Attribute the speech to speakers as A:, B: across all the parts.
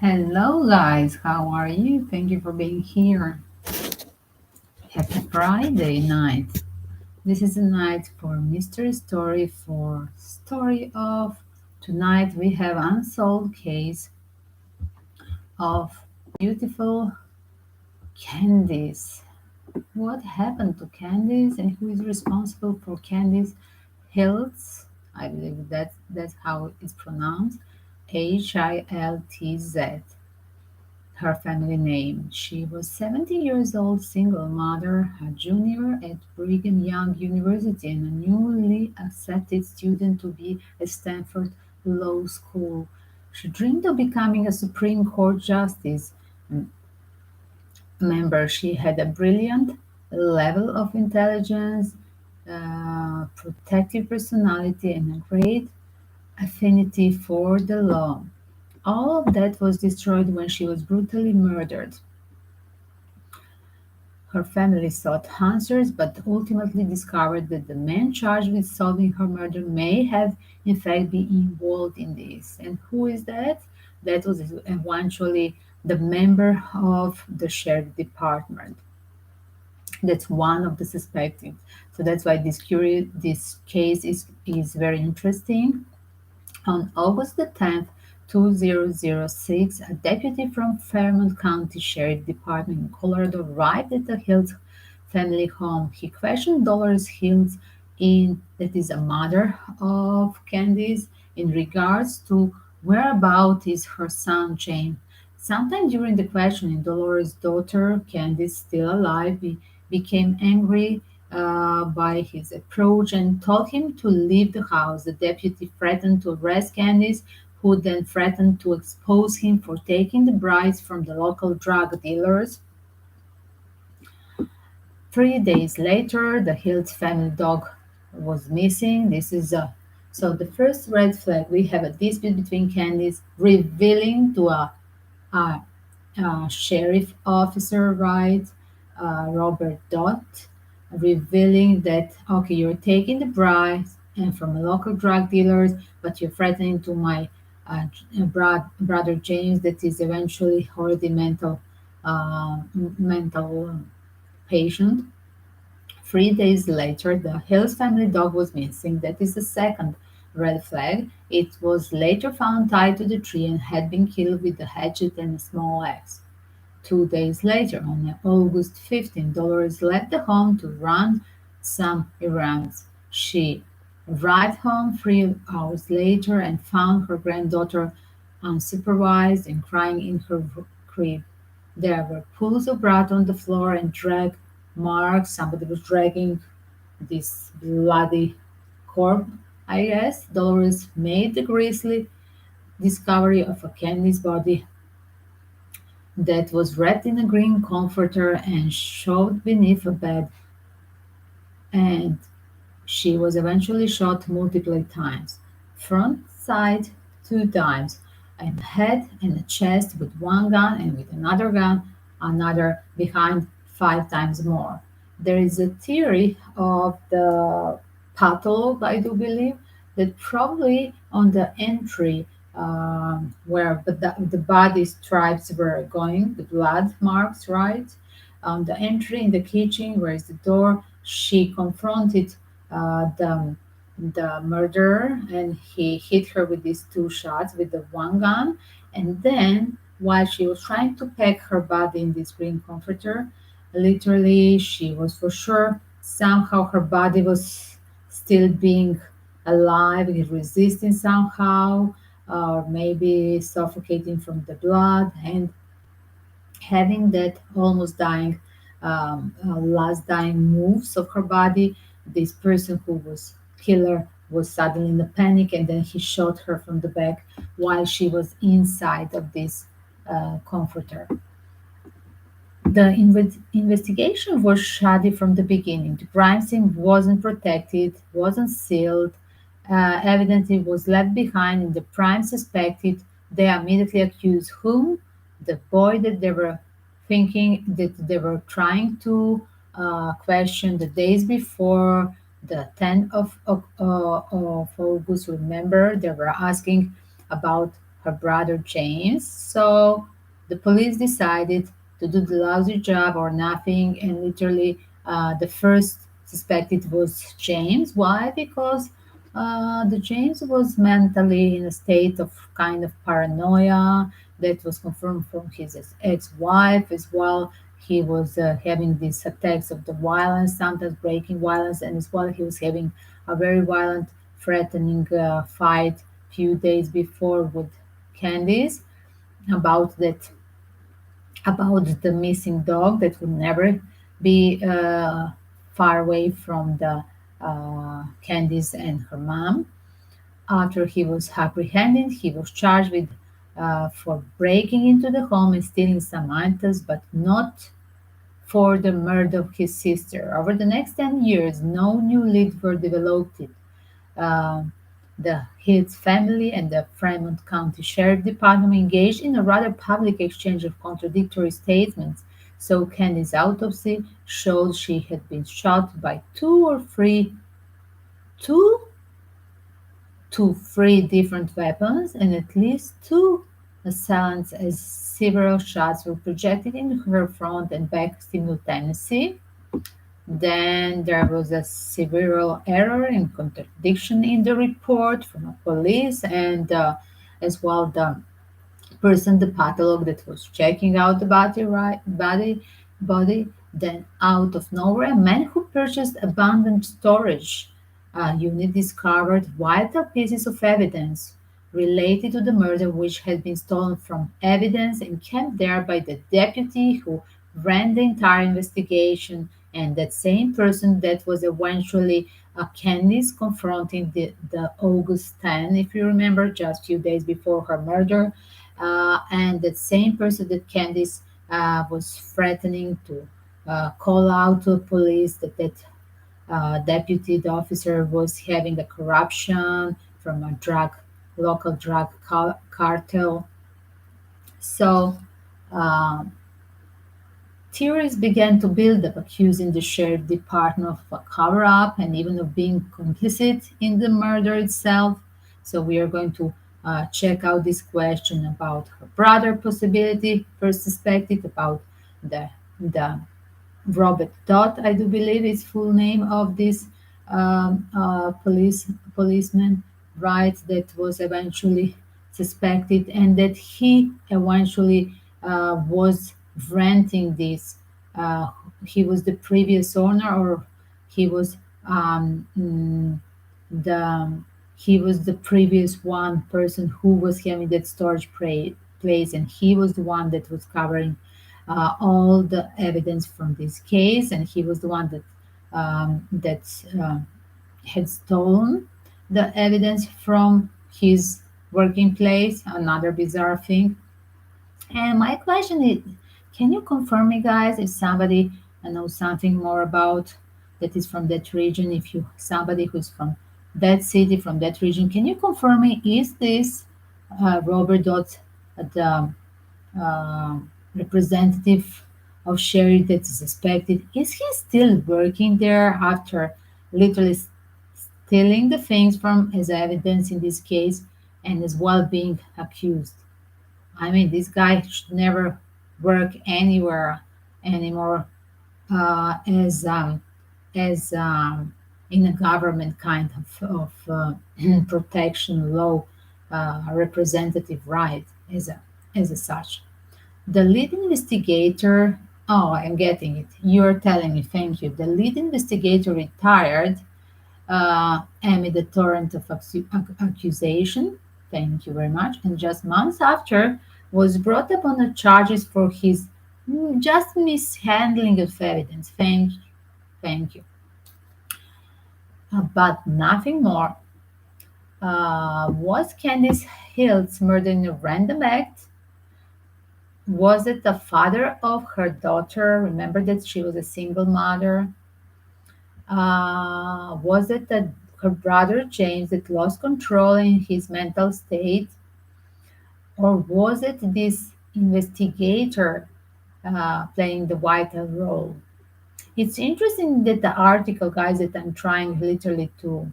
A: Hello, guys. How are you? Thank you for being here. Happy Friday night. This is a night for mystery story. For story of tonight, we have unsolved case of beautiful Candace. What happened to Candace and who is responsible for Candace Hiltz? I believe that's how it's pronounced. Hiltz, her family name. She was 70 years old, single mother, a junior at Brigham Young University, and a newly accepted student to be at Stanford Law School. She dreamed of becoming a Supreme Court justice. Remember, she had a brilliant level of intelligence, protective personality, and a great affinity for the law. All of that was destroyed when she was brutally murdered. Her family sought answers, but ultimately discovered that the man charged with solving her murder may have, in fact, been involved in this. And who is that? That was eventually the member of the sheriff department. That's one of the suspected. So that's why this case is very interesting. On August the 10th, 2006, a deputy from Fairmont County Sheriff Department in Colorado arrived at the Hills family home. He questioned Dolores Hills, that is a mother of Candice, in regards to whereabouts is her son James. Sometime during the questioning, Dolores' daughter, Candice, still alive, became angry by his approach and told him to leave the house. The deputy threatened to arrest Candice, who then threatened to expose him for taking the bribes from the local drug dealers. 3 days later, the Hiltz family dog was missing. So the first red flag, we have a dispute between Candice, revealing to a, sheriff officer, right, Robert Dott, revealing that okay, you're taking the bribes and from local drug dealers, but you're threatening to my brother James, that is eventually already mental patient. 3 days later, the Hills family dog was missing. That is the second red flag. It was later found tied to the tree and had been killed with a hatchet and a small axe. 2 days later, on August 15, Dolores left the home to run some errands. She arrived home 3 hours later and found her granddaughter unsupervised and crying in her crib. There were pools of blood on the floor and drag marks. Somebody was dragging this bloody corpse, I guess. Dolores made the grisly discovery of a Candy's body that was wrapped in a green comforter and shoved beneath a bed, and she was eventually shot multiple times. Front side 2 times, and head and the chest with one gun, and with another gun, another behind 5 times more. There is a theory of the pathologue, I do believe, that probably on the entry where the body stripes were going, the blood marks, right? On the entry in the kitchen, where is the door, she confronted the murderer, and he hit her with these 2 shots with the one gun. And then, while she was trying to pack her body in this green comforter, literally, she was for sure somehow her body was still being alive, resisting somehow, or maybe suffocating from the blood, and having that almost dying, last dying moves of her body. This person who was killer was suddenly in a panic, and then he shot her from the back while she was inside of this comforter. The investigation was shoddy from the beginning. The crime scene wasn't protected, wasn't sealed, evidence was left behind, and the prime suspected. They immediately accused whom? The boy that they were thinking, that they were trying to question the days before, the 10th of August. Remember, they were asking about her brother James. So the police decided to do the lousy job or nothing, and literally the first suspected was James. Why? Because the James was mentally in a state of kind of paranoia that was confirmed from his ex-wife as well. He was having these attacks of the violence, sometimes breaking violence, and as well he was having a very violent, threatening fight few days before with Candice about that about the missing dog that would never be far away from the Candice and her mom. After he was apprehended, he was charged with for breaking into the home and stealing some items, but not for the murder of his sister. Over the next 10 years, no new leads were developed. Uh, the Hiltz family and the Fremont County Sheriff Department engaged in a rather public exchange of contradictory statements. So Candy's autopsy showed she had been shot by two to three different weapons, and at least two assailants, as several shots were projected in her front and back simultaneously. Then there was a several error and contradiction in the report from the police, and as well the person, the patholog that was checking out the body. Then out of nowhere, a man who purchased abandoned storage unit discovered vital pieces of evidence related to the murder, which had been stolen from evidence and kept there by the deputy who ran the entire investigation, and that same person that was eventually Candice confronting the August 10, if you remember, just a few days before her murder, and that same person that Candice was threatening to call out to police that deputy officer was having a corruption from a local drug cartel. So uh, theories began to build up, accusing the sheriff department of a cover up and even of being complicit in the murder itself. So we are going to check out this question about her brother possibility, first suspected, about the Robert Dodd, I do believe is full name of this policeman, right? That was eventually suspected, and that he eventually was renting this. Uh, he was the previous owner, or he was the he was the previous one person who was having that storage place, and he was the one that was covering all the evidence from this case, and he was the one that had stolen the evidence from his working place. Another bizarre thing. And my question is, can you confirm me, guys, if somebody knows something more about that is from that region? If you somebody who's from that city, from that region, can you confirm me? Is this Robert Dodd the uh, representative of Sherry that is suspected? Is he still working there after literally stealing the things from as evidence in this case, and as well being accused? I mean, this guy should never work anywhere anymore as in a government kind of protection law representative right as a such. The lead investigator, oh, I'm getting it. You're telling me, thank you. The lead investigator retired amid a torrent of accusation. Thank you very much. And just months after, was brought up on the charges for his just mishandling of evidence. Thank you. But nothing more. Was Candace Hiltz murdered in a random act? Was it the father of her daughter? Remember that she was a single mother. Was it that her brother James that lost control in his mental state? Or was it this investigator playing the vital role? It's interesting that the article, guys, that I'm trying literally to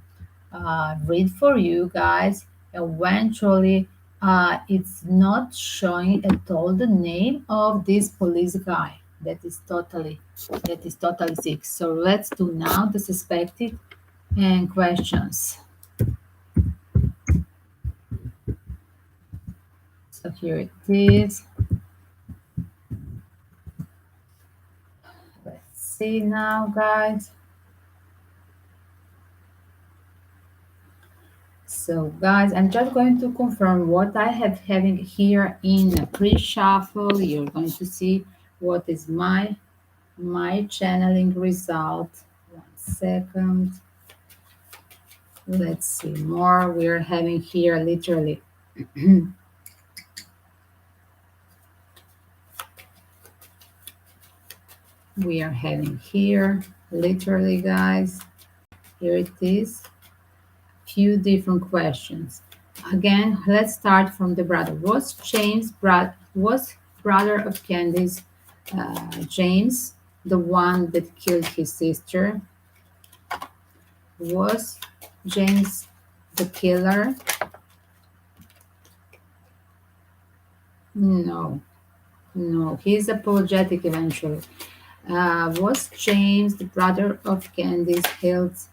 A: read for you guys eventually It's not showing at all the name of this police guy. That is totally sick. So let's do now the suspected and questions. So here it is. Let's see now, guys. So, guys, I'm just going to confirm what I have having here in a pre-shuffle. You're going to see what is my channeling result. 1 second. Let's see more. We're having here literally. We are having here literally, guys. Here it is. Few different questions. Again, let's start from the brother. Was brother of Candace James the one that killed his sister? Was James the killer? No, no. He's apologetic eventually. Was James the brother of Candace Hiltz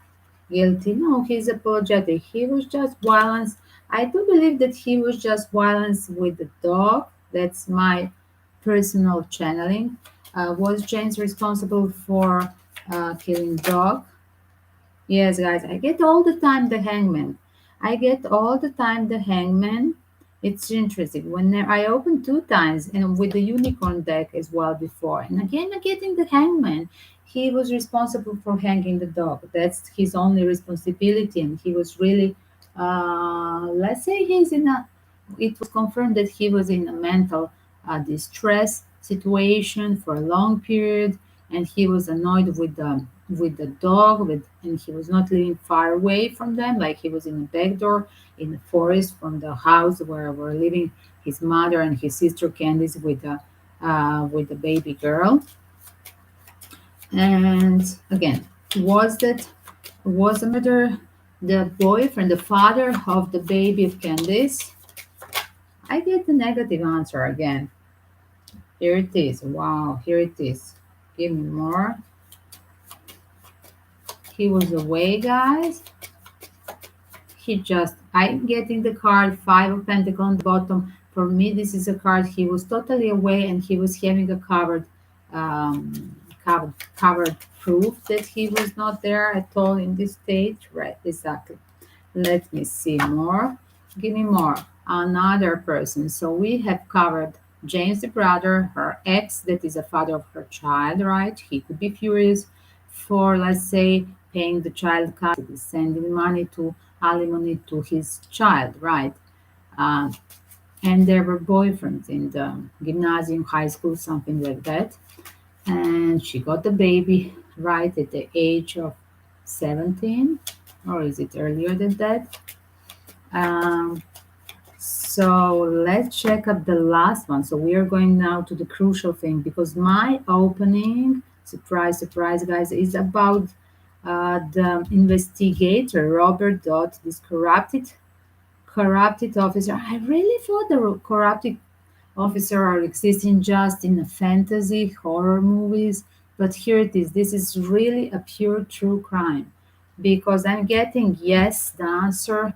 A: guilty? No, he's apologetic. He was just violence. I do believe that he was just violence with the dog. That's my personal channeling. Was James responsible for killing dog? Yes, guys, I get all the time the hangman. I get all the time the hangman. It's interesting. When I opened 2 times and with the unicorn deck as well before, and again I'm getting the hangman. He was responsible for hanging the dog. That's his only responsibility, and he was really, let's say, he's in a. It was confirmed that he was in a mental distress situation for a long period, and he was annoyed with the dog and he was not living far away from them, like he was in a back door in the forest from the house where were living his mother and his sister Candice with the baby girl. And again, was the murder the boyfriend, the father of the baby of Candice? I get the negative answer again. Here it is. Wow, here it is. Give me more. He was away, guys. I'm getting the card, Five of Pentacles on the bottom. For me, this is a card. He was totally away and he was having a covered proof that he was not there at all in this stage. Right, exactly. Let me see more. Give me more. Another person. So we have covered James, the brother, her ex, that is a father of her child, right? He could be furious for, let's say, paying the child custody, sending money to alimony to his child, right? Uh, and there were boyfriends in the gymnasium, high school, something like that. And she got the baby right at the age of 17, or is it earlier than that? Um, so let's check up the last one. So we are going now to the crucial thing because my opening, surprise, surprise, guys, is about the investigator, Robert Dodd, this corrupted officer. I really thought the corrupted officer are existing just in the fantasy horror movies, but here it is. This is really a pure true crime because I'm getting yes, the answer.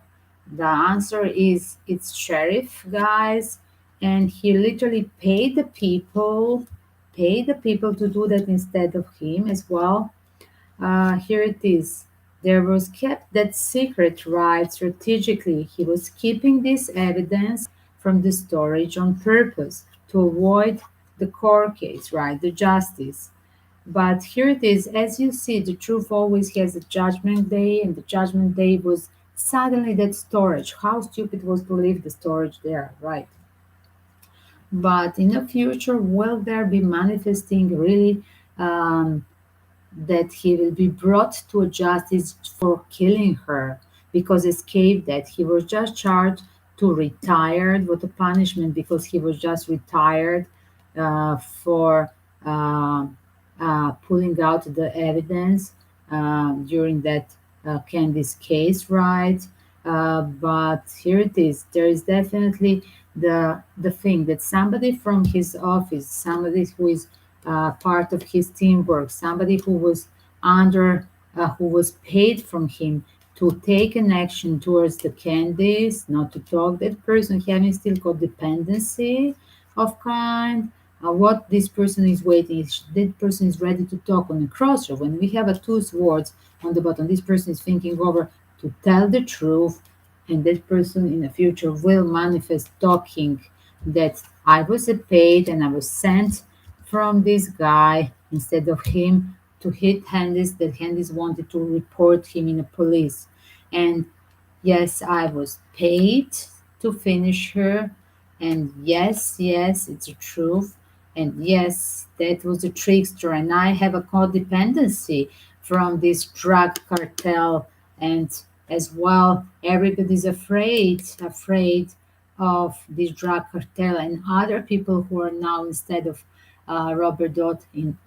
A: The answer is it's sheriff, guys, and he literally paid the people to do that instead of him as well. Here it is. There was kept that secret right strategically. He was keeping this evidence from the storage on purpose to avoid the court case, right? The justice. But here it is. As you see, the truth always has a judgment day, and the judgment day was suddenly that storage. How stupid was to leave the storage there, right? But in the future, will there be manifesting really that he will be brought to a justice for killing her because escaped that he was just charged to retired with a punishment because he was just retired for uh, pulling out the evidence during that Candice case, right? But here it is. There is definitely the thing that somebody from his office, somebody who is part of his teamwork, somebody who was under, who was paid from him to take an action towards the Candice, not to talk that person having still codependency of kind. What this person is waiting is that person is ready to talk on a crossroad. When we have a two swords on the bottom, this person is thinking over to tell the truth, and that person in the future will manifest talking that I was paid and I was sent from this guy instead of him to hit Candice, that Candice wanted to report him in the police. And yes, I was paid to finish her. And yes, yes, it's the truth. And yes, that was a trickster. And I have a codependency from this drug cartel. And as well, everybody's afraid of this drug cartel and other people who are now instead of Robert Dot in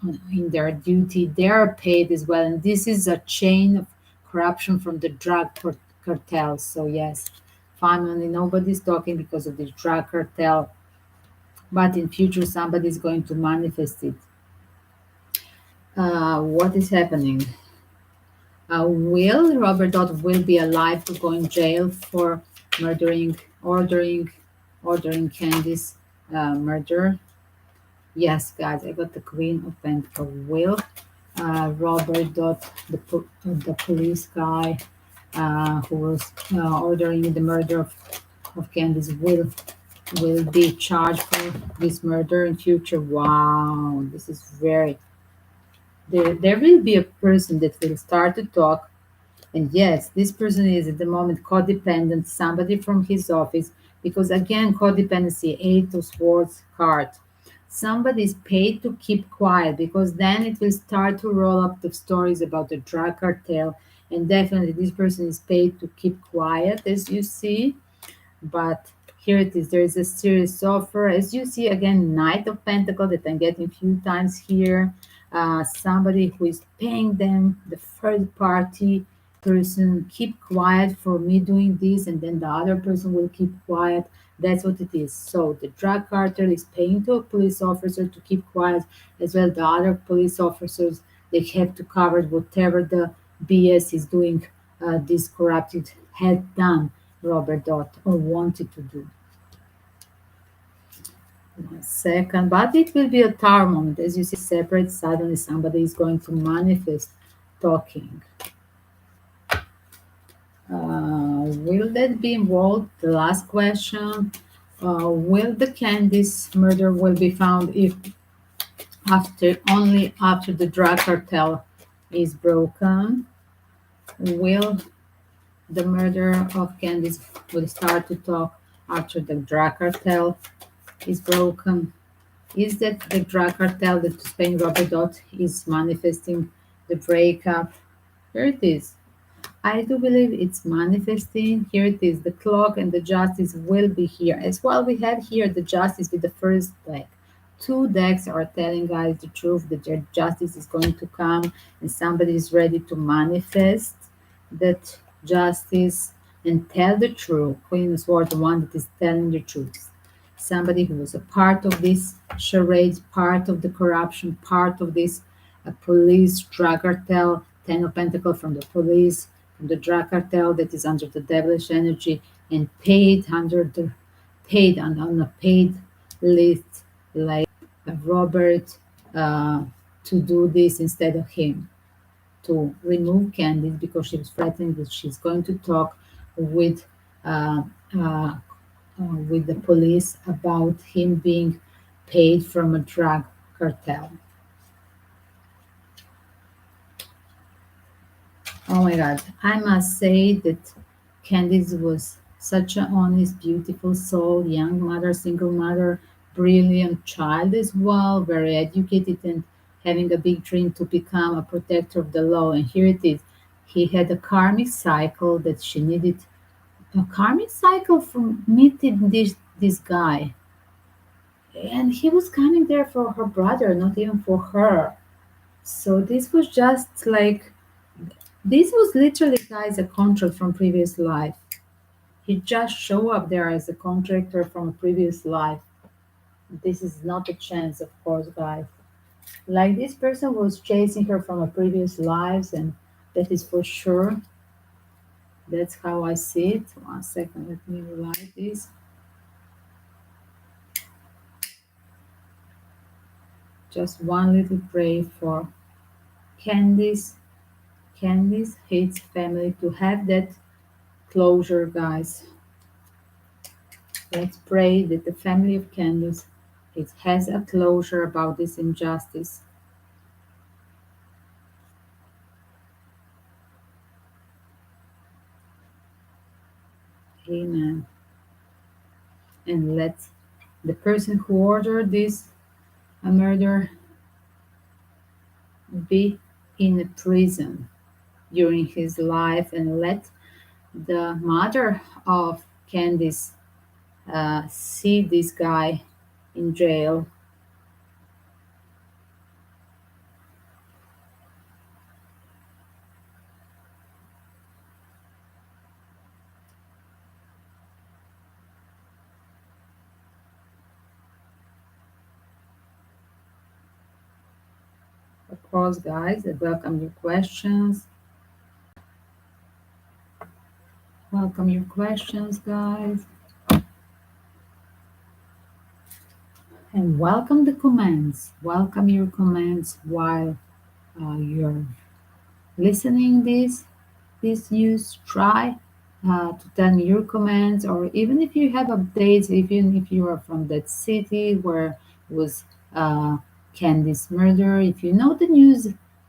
A: their duty, they are paid as well. And this is a chain of corruption from the cartels. So yes, finally nobody's talking because of this drug cartel, but in future somebody is going to manifest it. What is happening? Will Robert Dodd will be alive to go in jail for murdering, ordering Candy's murder? Yes, guys, I got the Queen of Pentacles. Will Robert Dodd, the police guy who was ordering the murder of Candice, will be charged for this murder in future? Wow, this is very. There will be a person that will start to talk, and yes, this person is at the moment codependent, somebody from his office, because again, codependency, Eight of Swords card. Somebody is paid to keep quiet because then it will start to roll up the stories about the drug cartel. And definitely, this person is paid to keep quiet, as you see. But here it is. There is a serious offer. As you see, again, Knight of Pentacles that I'm getting a few times here. Somebody who is paying them, the third party person, keep quiet for me doing this, and then the other person will keep quiet. That's what it is. So the drug cartel is paying to a police officer to keep quiet, as well the other police officers, they have to cover whatever the BS is doing, this corrupted had done Robert Dot or wanted to do. 1 second, but it will be a tower moment. As you see, separate, suddenly somebody is going to manifest talking. Will that be involved? The last question. Will the Candice murder will be found if only after the drug cartel is broken? Will the murder of Candice will start to talk after the drug cartel is broken? Is that the drug cartel that Spain Robert Dot is manifesting the breakup? Here it is. I do believe it's manifesting. Here it is. The clock and the justice will be here. As well, we have here the justice with the first deck. Two decks are telling guys the truth that their justice is going to come and somebody is ready to manifest that justice and tell the truth. Queen of Swords, the one that is telling the truth. Somebody who was a part of this charade, part of the corruption, part of this police drug cartel, Ten of Pentacles from the police, from the drug cartel that is under the devilish energy and paid on a paid list like Robert to do this instead of him, to remove Candice because she was threatening that she's going to talk with the police about him being paid from a drug cartel. Oh my God, I must say that Candice was such an honest, beautiful soul, young mother, single mother, brilliant child as well, very educated and having a big dream to become a protector of the law. And here it is. He had a karmic cycle that she needed, a karmic cycle from meeting this guy. And he was coming there for her brother, not even for her. So this was just like, this was literally, guys, a contract from previous life. He just showed up there as a contractor from a previous life. This is not a chance, of course, guys. Like this person was chasing her from a previous lives, and that is for sure. That's how I see it. One second, let me write this. Just one little prayer for Candace, Candace Hiltz family to have that closure, guys. Let's pray that the family of Candace it has a closure about this injustice. Amen. And let the person who ordered this a murder be in a prison during his life, and let the mother of Candice see this guy in jail. Of course, guys, I welcome your questions. Welcome your questions, guys. And welcome the comments. Welcome your comments while you're listening this news. Try to tell me your comments, or even if you have updates, even if you are from that city where was Candy's murder, if you know the news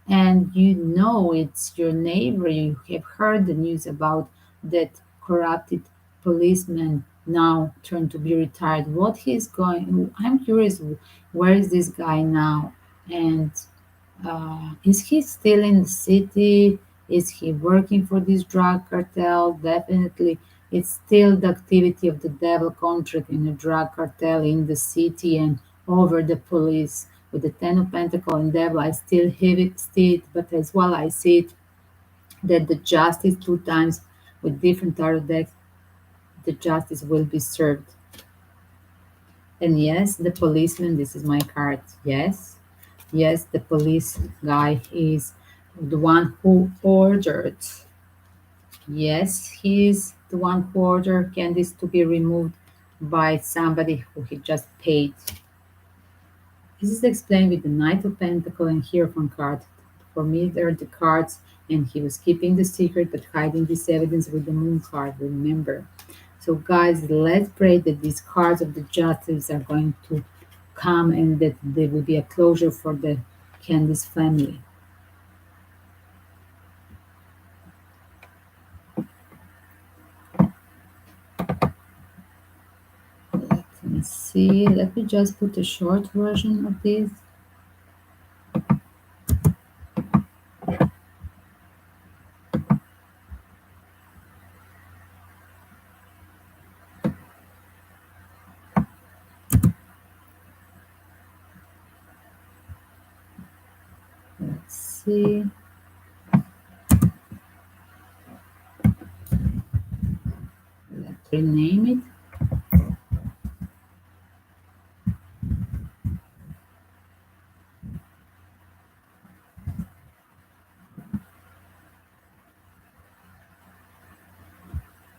A: and you know it's your neighbor, you have heard the news about that corrupted policeman now turned to be retired, what he's going, I'm curious, where is this guy now? And is he still in the city? Is he working for this drug cartel? Definitely, it's still the activity of the devil contract in a drug cartel in the city and over the police. With the Ten of Pentacles and Devil, I still have it, see it, but as well I see it that the justice two times with different tarot decks, the justice will be served. And yes, the policeman, this is my card. Yes, yes, the police guy is the one who ordered. Yes, he's the one who ordered Candice to be removed by somebody who he just paid. This is explained with the Knight of Pentacles and Hierophant card. For me, they're the cards, and he was keeping the secret but hiding this evidence with the Moon card, remember. So, guys, let's pray that these cards of the justice are going to come and that there will be a closure for the Candice family. Let me see. Let me just put a short version of this. Let's see. Let's rename it.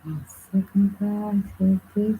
A: One second, guys. Here it is.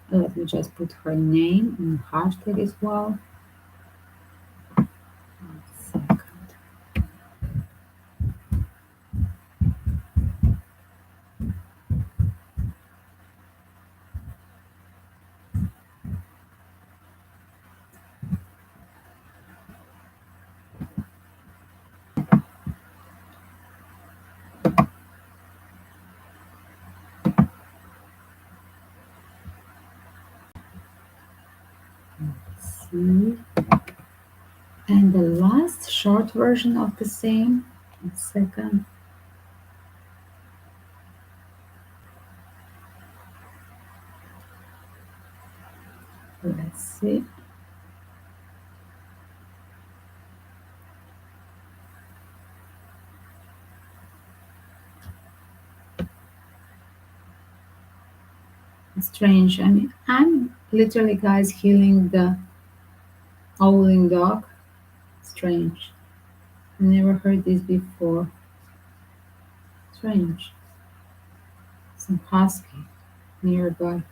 A: Let me just put her name and hashtag as well. One second. see. And the last short version of the same. A second. Let's see. Strange. I mean, I'm literally, guys, healing the howling dog. Strange. I never heard this before. Strange. Some husky nearby.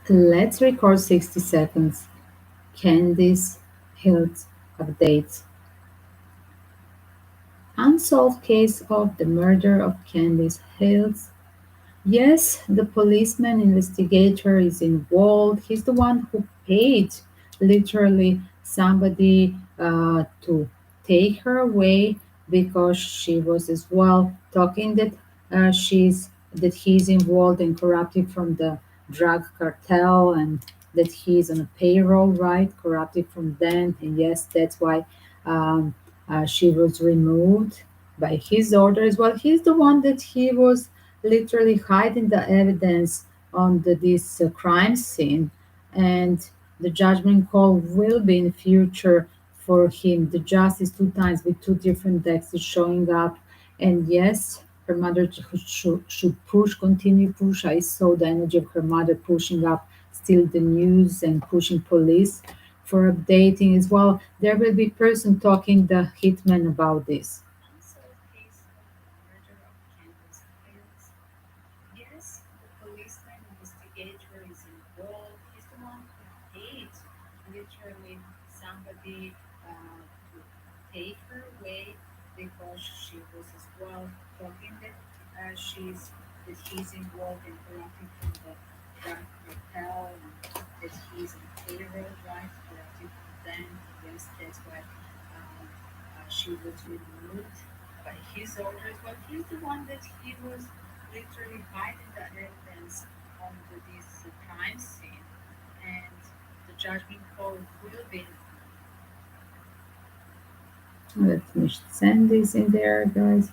A: Let's record 60 seconds. Candace Hiltz updates. Unsolved case of the murder of Candace Hiltz. Yes, the policeman investigator is involved. He's the one who paid literally somebody to take her away because she was as well talking that he's involved and corrupted from the drug cartel and that he's on a payroll, right? Corrupted from them, and yes, that's why um, she was removed by his order as well. He's the one that he was literally hiding the evidence on this crime scene, and the judgment call will be in future for him. The justice two times with two different decks is showing up, and yes, her mother should push, continue push. I saw the energy of her mother pushing up still the news and pushing police for updating as well. There will be person talking the hitman about this. Unsolved case of the murder of Candace Hiltz. Yes, the policeman investigator is involved. He's the one who paid literally somebody to take her away because she was as well talking that he's involved in corrupting from the drug cartel and that he's on payroll, right? Corrupting from them. Yes, that's why she was removed by his orders. But he's the one that he was literally hiding the evidence on this crime scene, and the judgment call will be. Let me send this in there, guys.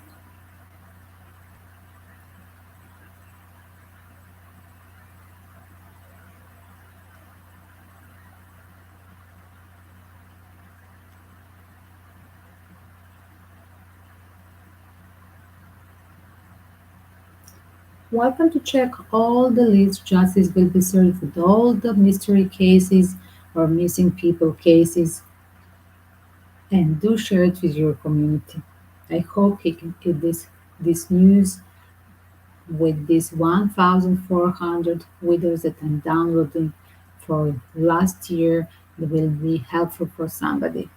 A: Welcome to check all the leads. Justice will be served with all the mystery cases or missing people cases, and do share it with your community. I hope he can get this news with these 1,400 videos that I'm downloading for last year that will be helpful for somebody.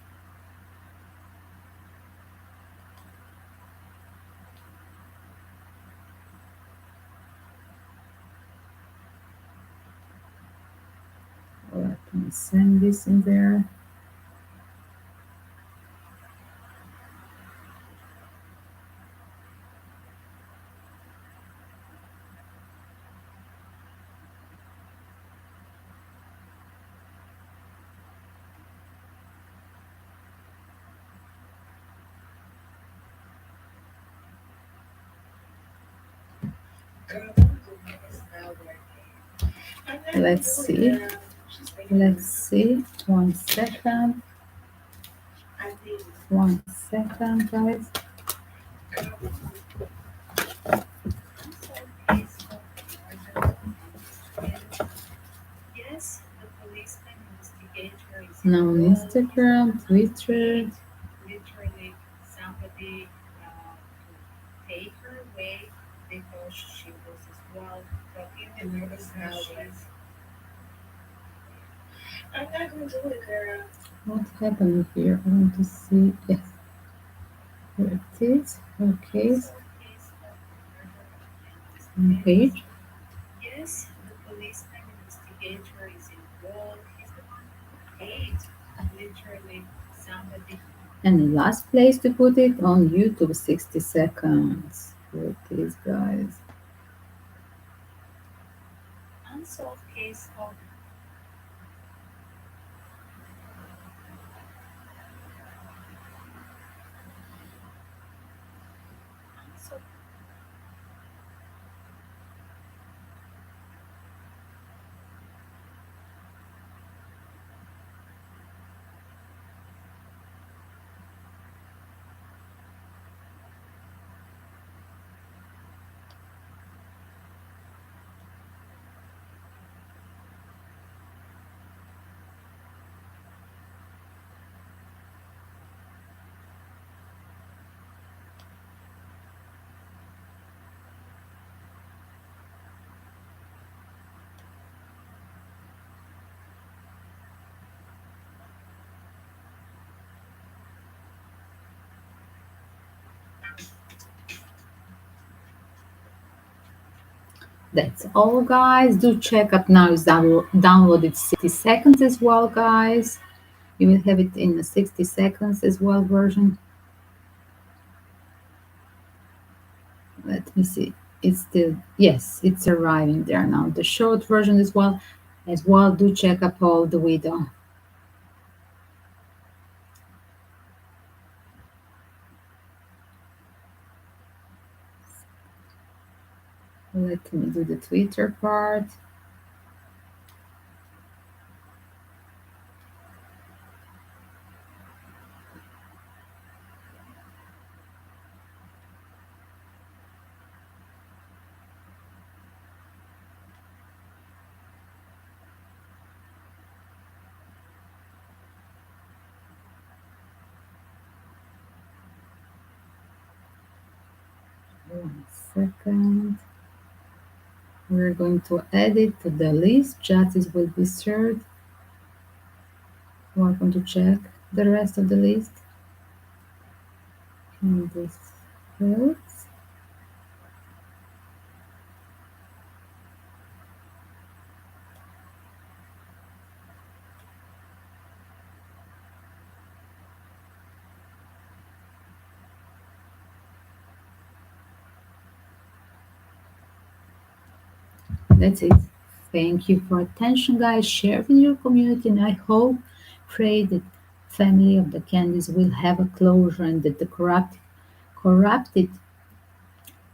A: Let me send this in there. Let's see. Let's see. 1 second. 1 second, guys. Yes, the policeman investigator is now on Instagram, Twitter. Literally, somebody to take her away because she was as well talking about she's. I'm not going to do it, girl. What happened here? I want to see. Yes. Here it is. Okay. On page. Yes, the policeman investigator is involved. He's the one who paid literally somebody. And the last place to put it on YouTube, 60 seconds. Here it is, guys. That's all, guys. Do check out now. It's downloaded 60 seconds as well, guys. You will have it in the 60 seconds as well version. Let me see. It's still, yes, it's arriving there now. The short version as well. Do check up all the video. Let me do the Twitter part. One second. We're going to add it to the list. Justice will be served. Welcome to check the rest of the list. Candace Hiltz. That's it. Thank you for attention, guys. Share with your community, and I hope, pray that family of the Candies will have a closure and that the corrupted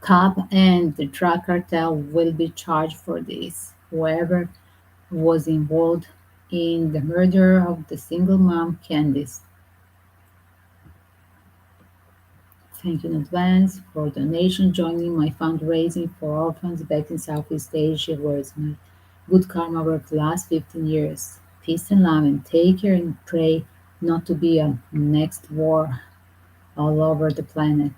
A: cop and the drug cartel will be charged for this. Whoever was involved in the murder of the single mom, Candice. Thank you in advance for donation joining my fundraising for orphans back in Southeast Asia, where it's my good karma worked the last 15 years. Peace and love, and take care and pray not to be a next war all over the planet.